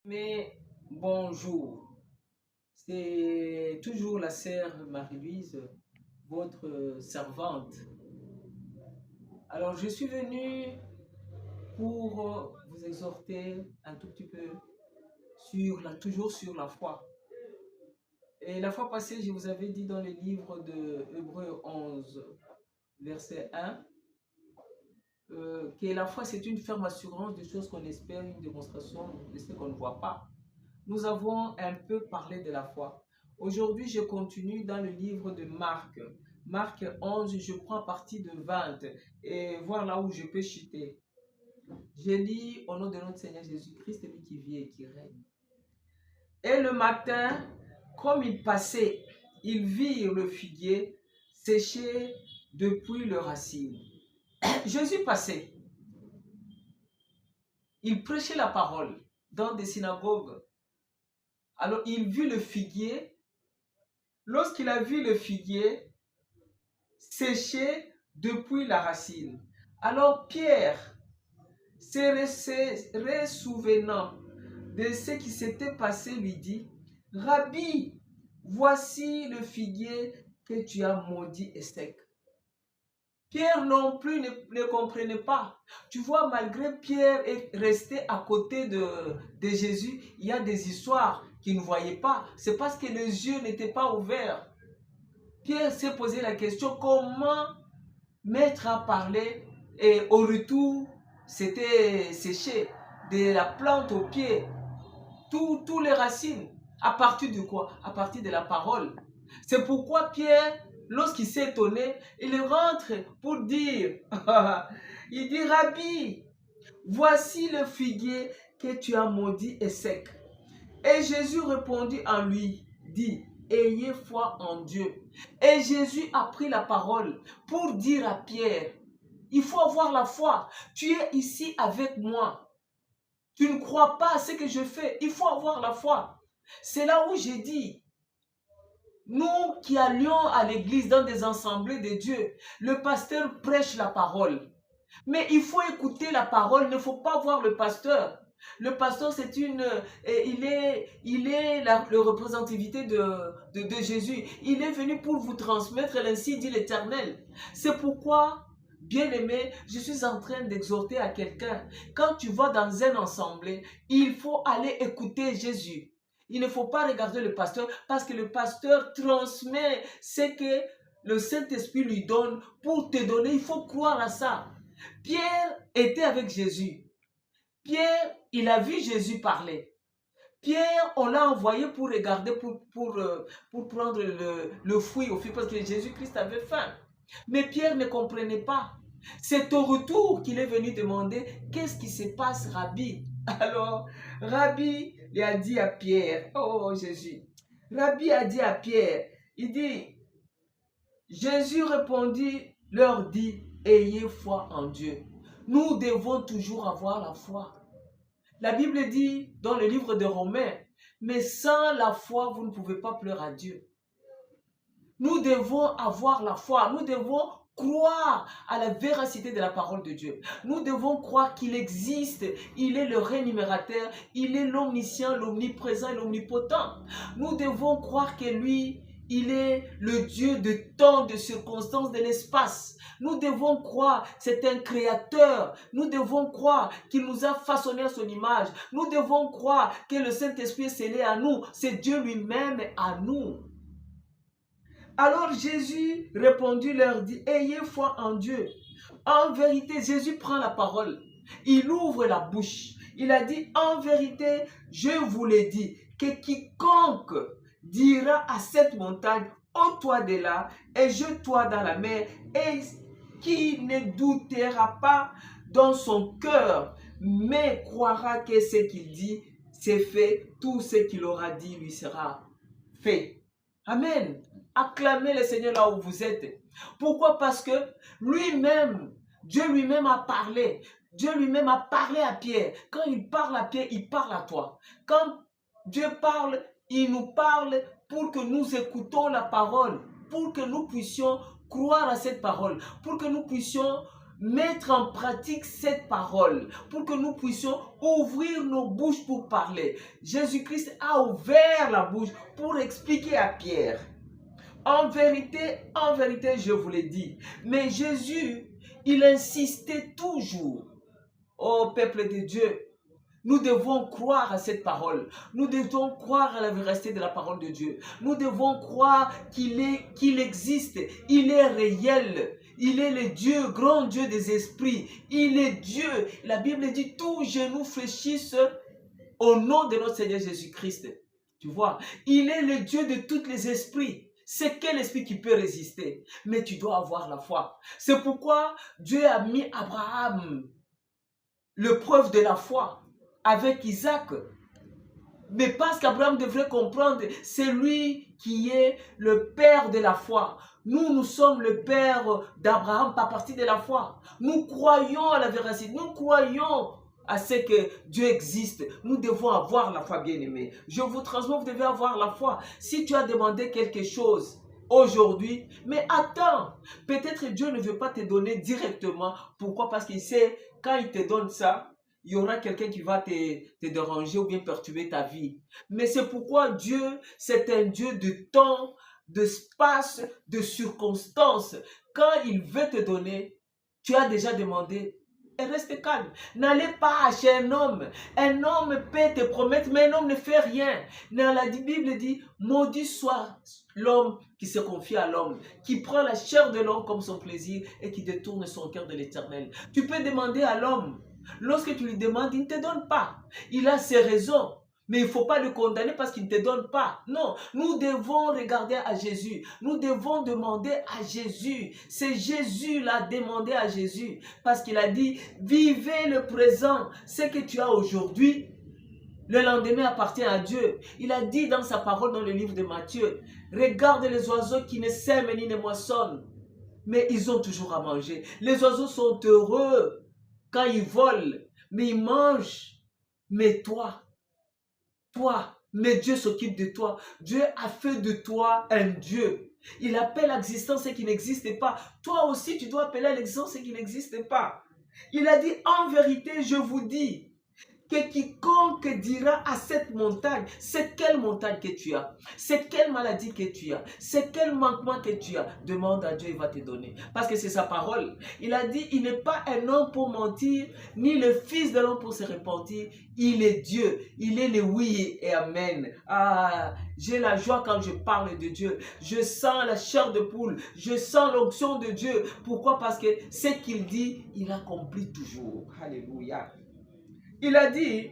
Mais bonjour, c'est toujours la sœur Marie-Louise, votre servante. Alors je suis venue pour vous exhorter un tout petit peu toujours sur la foi. Et la fois passée, je vous avais dit dans le livre de Hébreux 11, verset 1, que la foi c'est une ferme assurance des choses qu'on espère, une démonstration de ce qu'on ne voit pas. Nous avons un peu parlé de la foi. Aujourd'hui, je continue dans le livre de Marc. Marc 11, je prends partie de 20 et voir là où je peux chuter. Je lis au nom de notre Seigneur Jésus-Christ, lui qui vit et qui règne. Et le matin, comme ils passaient, ils virent le figuier séché depuis le racine. Jésus passait. Il prêchait la parole dans des synagogues. Alors il vit le figuier. Lorsqu'il a vu le figuier séché depuis la racine, alors Pierre, se ressouvenant de ce qui s'était passé, lui dit, Rabbi, voici le figuier que tu as maudit et sec. Pierre non plus ne comprenait pas. Tu vois, malgré Pierre est resté à côté de Jésus, il y a des histoires qu'il ne voyait pas. C'est parce que les yeux n'étaient pas ouverts. Pierre s'est posé la question, comment Maître a parlé et au retour, c'était séché de la plante au pied, tous les racines. À partir de quoi? À partir de la parole. C'est pourquoi Pierre, lorsqu'il s'est étonné, il rentre pour dire, il dit, Rabbi, voici le figuier que tu as maudit est sec. Et Jésus répondit en lui, dit, ayez foi en Dieu. Et Jésus a pris la parole pour dire à Pierre, il faut avoir la foi. Tu es ici avec moi. Tu ne crois pas à ce que je fais. Il faut avoir la foi. C'est là où j'ai dit, nous qui allions à l'église dans des assemblées de Dieu, le pasteur prêche la parole. Mais il faut écouter la parole, il ne faut pas voir le pasteur. Le pasteur, c'est il est la représentativité de Jésus. Il est venu pour vous transmettre l'ainsi dit l'Éternel. C'est pourquoi, bien-aimé, je suis en train d'exhorter à quelqu'un. Quand tu vas dans un assemblée, il faut aller écouter Jésus. Il ne faut pas regarder le pasteur parce que le pasteur transmet ce que le Saint-Esprit lui donne pour te donner. Il faut croire à ça. Pierre était avec Jésus. Pierre, il a vu Jésus parler. Pierre, on l'a envoyé pour regarder, pour prendre le fruit au fruit, parce que Jésus-Christ avait faim. Mais Pierre ne comprenait pas. C'est au retour qu'il est venu demander, qu'est-ce qui se passe, Rabbi? Alors, Rabbi il a dit à Pierre, oh Jésus, Rabbi a dit à Pierre, il dit, Jésus répondit, leur dit, ayez foi en Dieu. Nous devons toujours avoir la foi. La Bible dit dans le livre de Romains, mais sans la foi, vous ne pouvez pas pleurer à Dieu. Nous devons avoir la foi, nous devons croire à la véracité de la parole de Dieu. Nous devons croire qu'il existe, il est le rémunérateur, il est l'omniscient, l'omniprésent et l'omnipotent. Nous devons croire que lui, il est le Dieu de temps, de circonstances, de l'espace. Nous devons croire c'est un créateur. Nous devons croire qu'il nous a façonné à son image. Nous devons croire que le Saint-Esprit est scellé à nous. C'est Dieu lui-même à nous. Alors Jésus répondit, leur dit, ayez foi en Dieu. En vérité, Jésus prend la parole. Il ouvre la bouche. Il a dit, en vérité, je vous l'ai dit, que quiconque dira à cette montagne, ôte-toi de là et jette-toi dans la mer, et qui ne doutera pas dans son cœur, mais croira que ce qu'il dit, c'est fait, tout ce qu'il aura dit lui sera fait. Amen. Acclamez le Seigneur là où vous êtes. Pourquoi? Parce que lui-même, Dieu lui-même a parlé. Dieu lui-même a parlé à Pierre. Quand il parle à Pierre, il parle à toi. Quand Dieu parle, il nous parle pour que nous écoutons la parole, pour que nous puissions croire à cette parole, pour que nous puissions mettre en pratique cette parole pour que nous puissions ouvrir nos bouches pour parler. Jésus-Christ a ouvert la bouche pour expliquer à Pierre. En vérité, je vous l'ai dit. Mais Jésus, il insistait toujours. Ô peuple de Dieu, nous devons croire à cette parole. Nous devons croire à la véracité de la parole de Dieu. Nous devons croire qu'il existe. Il est réel. Il est le Dieu, grand Dieu des esprits. Il est Dieu. La Bible dit tout genou fléchisse au nom de notre Seigneur Jésus-Christ. Tu vois, il est le Dieu de tous les esprits. C'est quel esprit qui peut résister? Mais tu dois avoir la foi. C'est pourquoi Dieu a mis Abraham l'épreuve de la foi avec Isaac. Mais parce qu'Abraham devrait comprendre, c'est lui qui est le père de la foi. Nous sommes le père d'Abraham par partie de la foi. Nous croyons à la véracité. Nous croyons à ce que Dieu existe. Nous devons avoir la foi, bien-aimés. Je vous transmets, vous devez avoir la foi. Si tu as demandé quelque chose aujourd'hui, mais attends, peut-être Dieu ne veut pas te donner directement. Pourquoi? Parce qu'il sait, quand il te donne ça, il y aura quelqu'un qui va te déranger ou bien perturber ta vie. Mais c'est pourquoi Dieu, c'est un Dieu de temps, d'espace, de circonstances. Quand il veut te donner, tu as déjà demandé. Et reste calme. N'allez pas chez un homme. Un homme peut te promettre, mais un homme ne fait rien. La Bible dit, maudit soit l'homme qui se confie à l'homme, qui prend la chair de l'homme comme son plaisir et qui détourne son cœur de l'Éternel. Tu peux demander à l'homme. Lorsque tu lui demandes, il ne te donne pas. Il a ses raisons. Mais il ne faut pas le condamner parce qu'il ne te donne pas. Non, nous devons regarder à Jésus. Nous devons demander à Jésus. C'est Jésus l'a demandé à Jésus. Parce qu'il a dit, vivez le présent. Ce que tu as aujourd'hui, le lendemain appartient à Dieu. Il a dit dans sa parole dans le livre de Matthieu, regarde les oiseaux qui ne sèment ni ne moissonnent, mais ils ont toujours à manger. Les oiseaux sont heureux quand ils volent, mais ils mangent. Mais toi, mais Dieu s'occupe de toi. Dieu a fait de toi un Dieu. Il appelle à l'existence ce qui n'existe pas. Toi aussi, tu dois appeler à l'existence ce qui n'existe pas. Il a dit, en vérité, je vous dis, que quiconque dira à cette montagne, c'est quelle montagne que tu as, c'est quelle maladie que tu as, c'est quel manquement que tu as, demande à Dieu, il va te donner. Parce que c'est sa parole. Il a dit, il n'est pas un homme pour mentir, ni le fils de l'homme pour se repentir. Il est Dieu, il est le oui et amen. Ah, j'ai la joie quand je parle de Dieu. Je sens la chair de poule, je sens l'onction de Dieu. Pourquoi? Parce que ce qu'il dit, il accomplit toujours. Alléluia. Il a dit,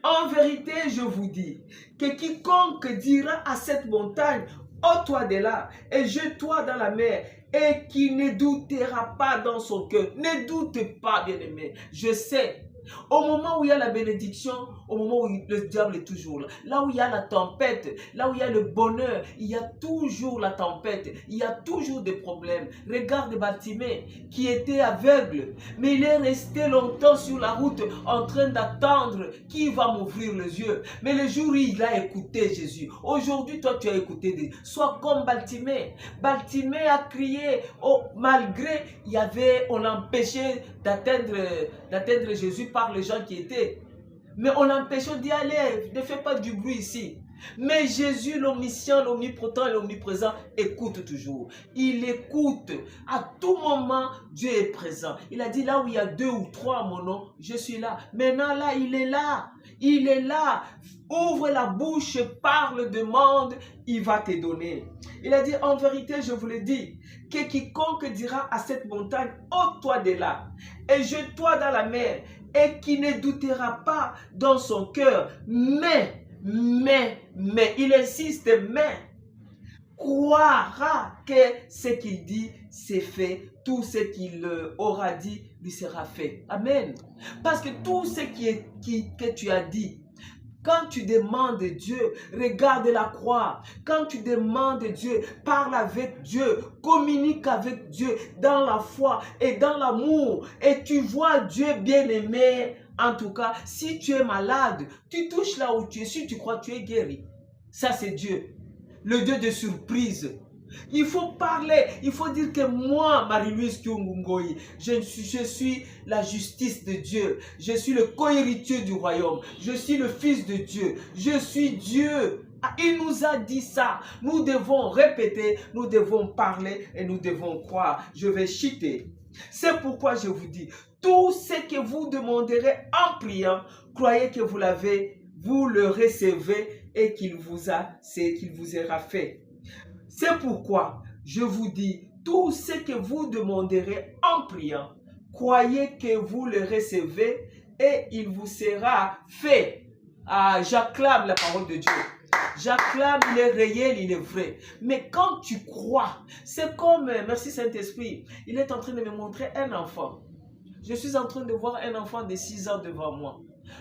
en vérité, je vous dis, que quiconque dira à cette montagne, ôte-toi de là et jette-toi dans la mer, et qui ne doutera pas dans son cœur. Ne doute pas, bien-aimé. Je sais. Au moment où il y a la bénédiction, au moment où le diable est toujours là, là où il y a la tempête, là où il y a le bonheur, il y a toujours la tempête, il y a toujours des problèmes. Regarde Bartimée qui était aveugle, mais il est resté longtemps sur la route en train d'attendre qui va m'ouvrir les yeux. Mais le jour où il a écouté Jésus, aujourd'hui toi tu as écouté, sois comme Bartimée. Bartimée a crié, oh, malgré on l'empêchait d'atteindre Jésus par les gens qui étaient. Mais on l'empêchait d'y aller, ne fais pas du bruit ici. Mais Jésus, l'omniscient, l'omnipotent et l'omniprésent, écoute toujours. Il écoute. À tout moment, Dieu est présent. Il a dit, là où il y a 2 ou 3 à mon nom, je suis là. Maintenant, là, il est là. Il est là. Ouvre la bouche, parle, demande, il va te donner. Il a dit, en vérité, je vous le dis, que quiconque dira à cette montagne, ôte-toi de là et jette-toi dans la mer, et qui ne doutera pas dans son cœur, mais, il insiste, mais, croira que ce qu'il dit, c'est fait. Tout ce qu'il aura dit lui sera fait. Amen. Parce que tout ce que tu as dit, quand tu demandes Dieu, regarde la croix. Quand tu demandes Dieu, parle avec Dieu, communique avec Dieu dans la foi et dans l'amour. Et tu vois Dieu bien-aimé. En tout cas, si tu es malade, tu touches là où tu es. Si tu crois, tu es guéri. Ça, c'est Dieu. Le Dieu de surprise. Il faut parler, il faut dire que moi, Marie-Louise Kyungungoyi, je suis la justice de Dieu. Je suis le co-héritier du royaume. Je suis le fils de Dieu. Je suis Dieu. Il nous a dit ça. Nous devons répéter, nous devons parler et nous devons croire. Je vais chuter. C'est pourquoi je vous dis, tout ce que vous demanderez en priant, croyez que vous l'avez, vous le recevez et qu'il vous sera fait. C'est pourquoi je vous dis, tout ce que vous demanderez en priant, croyez que vous le recevez et il vous sera fait. Ah, j'acclame la parole de Dieu. J'acclame, il est réel, il est vrai. Mais quand tu crois, c'est comme, merci Saint-Esprit, il est en train de me montrer un enfant. Je suis en train de voir un enfant de 6 ans devant moi.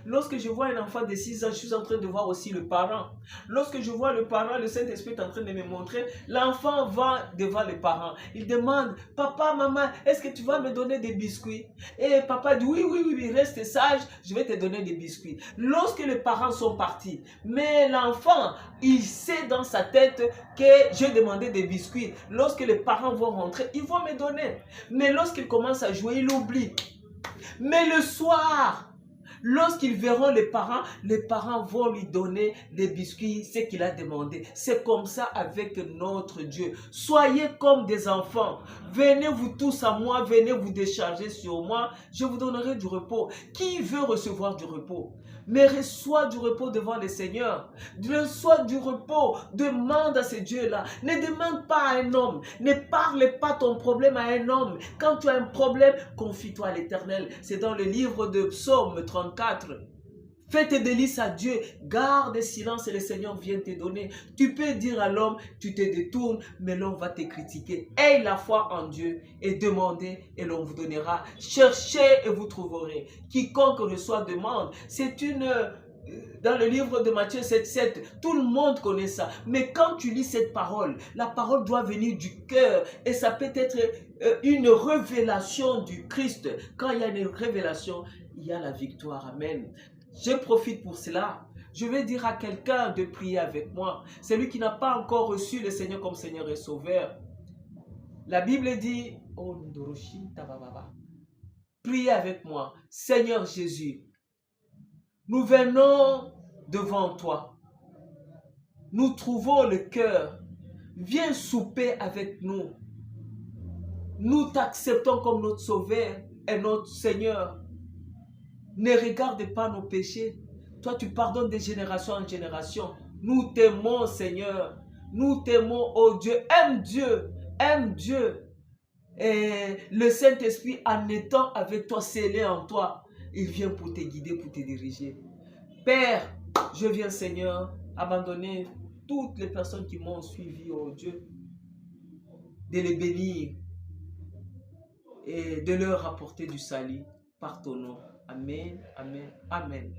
Lorsque je vois un enfant de 6 ans, je suis en train de voir aussi le parent. Lorsque je vois le parent, le Saint-Esprit est en train de me montrer. L'enfant va devant les parents. Il demande, papa, maman, est-ce que tu vas me donner des biscuits? Et papa dit, oui, reste sage, je vais te donner des biscuits. Lorsque les parents sont partis, mais l'enfant, il sait dans sa tête que j'ai demandé des biscuits. Lorsque les parents vont rentrer, ils vont me donner. Mais lorsqu'il commence à jouer, il oublie. Mais le soir, lorsqu'ils verront les parents vont lui donner des biscuits, ce qu'il a demandé. C'est comme ça avec notre Dieu. Soyez comme des enfants. Venez vous tous à moi, venez vous décharger sur moi. Je vous donnerai du repos. Qui veut recevoir du repos? Mais reçois du repos devant le Seigneur. Reçois du repos. Demande à ce Dieu-là. Ne demande pas à un homme. Ne parle pas ton problème à un homme. Quand tu as un problème, confie-toi à l'Éternel. C'est dans le livre de Psaume 34. Fais tes délices à Dieu, garde le silence et le Seigneur vient te donner. Tu peux dire à l'homme, tu te détournes, mais l'homme va te critiquer. Aie la foi en Dieu et demandez et l'on vous donnera. Cherchez et vous trouverez. Quiconque reçoit demande. C'est une... Dans le livre de Matthieu 7,7, tout le monde connaît ça. Mais quand tu lis cette parole, la parole doit venir du cœur et ça peut être une révélation du Christ. Quand il y a une révélation, il y a la victoire. Amen. Je profite pour cela. Je vais dire à quelqu'un de prier avec moi. Celui qui n'a pas encore reçu le Seigneur comme Seigneur et Sauveur. La Bible dit, oh, priez avec moi. Seigneur Jésus, nous venons devant toi. Nous trouvons le cœur. Viens souper avec nous. Nous t'acceptons comme notre Sauveur et notre Seigneur. Ne regarde pas nos péchés. Toi, tu pardonnes de génération en génération. Nous t'aimons, Seigneur. Nous t'aimons, oh Dieu. Aime Dieu. Aime Dieu. Et le Saint-Esprit, en étant avec toi, scellé en toi, il vient pour te guider, pour te diriger. Père, je viens, Seigneur, abandonner toutes les personnes qui m'ont suivi, oh Dieu, de les bénir et de leur apporter du salut par ton nom. Amen, amen, amen.